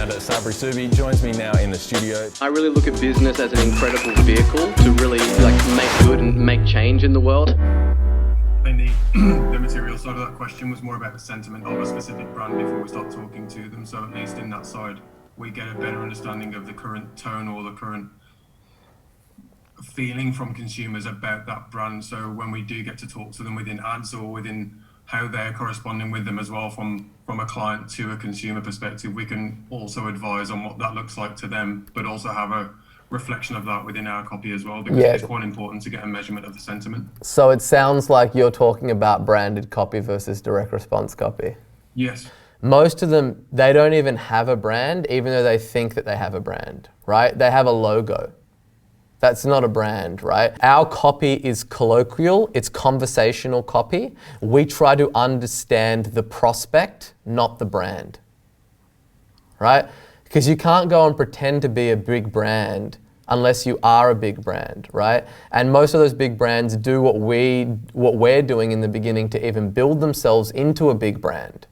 founder Sabri Subi, joins me now in the studio. I really look at business as an incredible vehicle to really make good and make change in the world. I think the material side of that question was more about the sentiment of a specific brand before we start talking to them. So at least in that side, we get a better understanding of the current tone or the current feeling from consumers about that brand. So when we do get to talk to them within ads or within how they're corresponding with them as well from a client to a consumer perspective, we can also advise on what that looks like to them, but also have a reflection of that within our copy as well, because it's quite important to get a measurement of the sentiment. So it sounds like you're talking about branded copy versus direct response copy. Yes. Most of them, they don't even have a brand, even though they think that they have a brand, right? They have a logo. That's not a brand, right? Our copy is colloquial, it's conversational copy. We try to understand the prospect, not the brand, right? Because you can't go and pretend to be a big brand unless you are a big brand, right? And most of those big brands do what we're doing in the beginning to even build themselves into a big brand.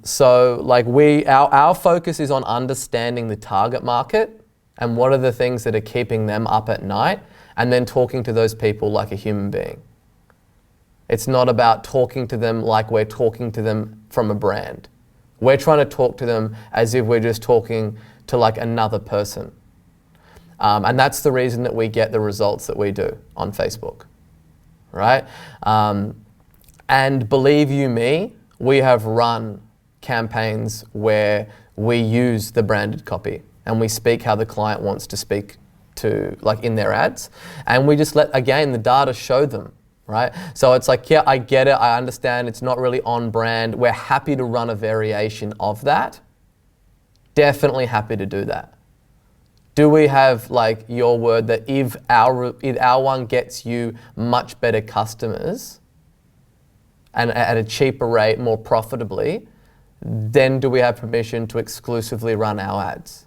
So like our focus is on understanding the target market and what are the things that are keeping them up at night, and then talking to those people like a human being. It's not about talking to them like we're talking to them from a brand. We're trying to talk to them as if we're just talking to like another person. And that's the reason that we get the results that we do on Facebook, right? And believe you me, we have run campaigns where we use the branded copy and we speak how the client wants to speak to, like in their ads. And we just let, again, the data show them, right? So it's like, yeah, I get it, I understand it's not really on brand. We're happy to run a variation of that. Definitely happy to do that. Do we have like your word that if our one gets you much better customers and at a cheaper rate, more profitably, then do we have permission to exclusively run our ads?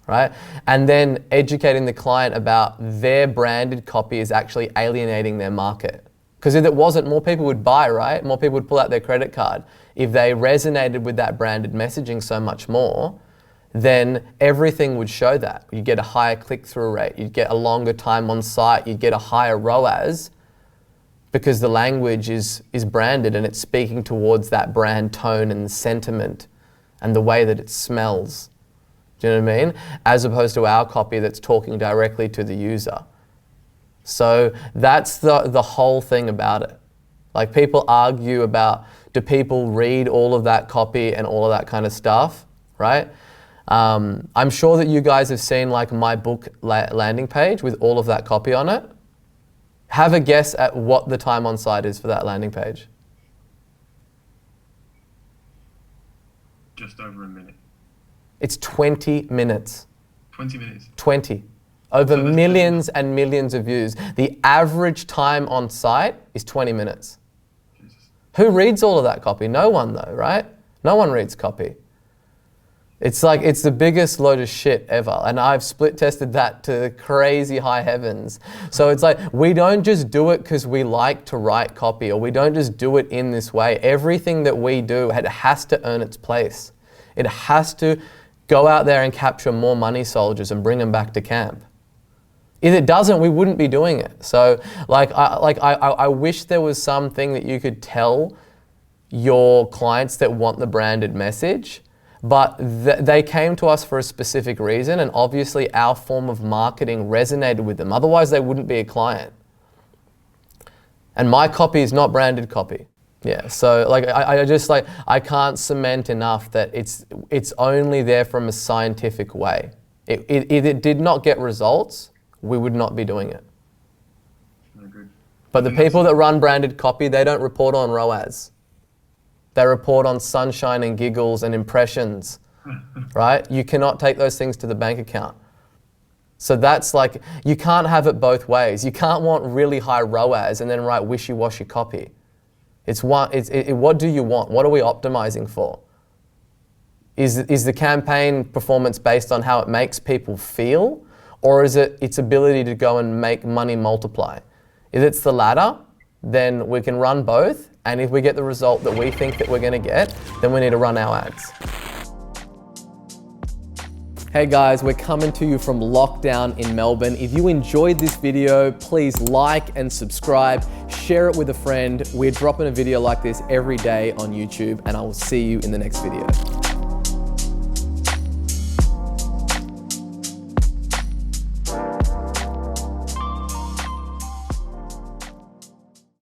Right? And then educating the client about their branded copy is actually alienating their market. Because if it wasn't, more people would buy, right? More people would pull out their credit card. If they resonated with that branded messaging so much more, then everything would show that. You'd get a higher click-through rate, you'd get a longer time on site, you'd get a higher ROAS, because the language is branded and it's speaking towards that brand tone and the sentiment and the way that it smells. Do you know what I mean? As opposed to our copy that's talking directly to the user. So that's the whole thing about it. Like people argue about, do people read all of that copy and all of that kind of stuff, right? I'm sure that you guys have seen like my book landing page with all of that copy on it. Have a guess at what the time on site is for that landing page. Just over a minute. It's 20 minutes. 20 minutes. 20. Over millions and millions of views. The average time on site is 20 minutes. Jesus. Who reads all of that copy? No one though, right? No one reads copy. It's like, it's the biggest load of shit ever. And I've split tested that to crazy high heavens. So it's like, we don't just do it because we like to write copy, or we don't just do it in this way. Everything that we do, it has to earn its place. It has to go out there and capture more money soldiers and bring them back to camp. If it doesn't, we wouldn't be doing it. So I wish there was something that you could tell your clients that want the branded message, but they came to us for a specific reason, and obviously our form of marketing resonated with them. Otherwise they wouldn't be a client. And my copy is not branded copy. Yeah, so like I can't cement enough that it's only there from a scientific way. If it did not get results, we would not be doing it. I agree. But the people that run branded copy, they don't report on ROAS. They report on sunshine and giggles and impressions, right? You cannot take those things to the bank account. So that's like, you can't have it both ways. You can't want really high ROAS and then write wishy-washy copy. What do you want? What are we optimizing for? Is the campaign performance based on how it makes people feel, or is it its ability to go and make money multiply? If it's the latter, then we can run both, and if we get the result that we think that we're going to get, then we need to run our ads. Hey guys, we're coming to you from lockdown in Melbourne. If you enjoyed this video, please like and subscribe, share it with a friend. We're dropping a video like this every day on YouTube, and I will see you in the next video.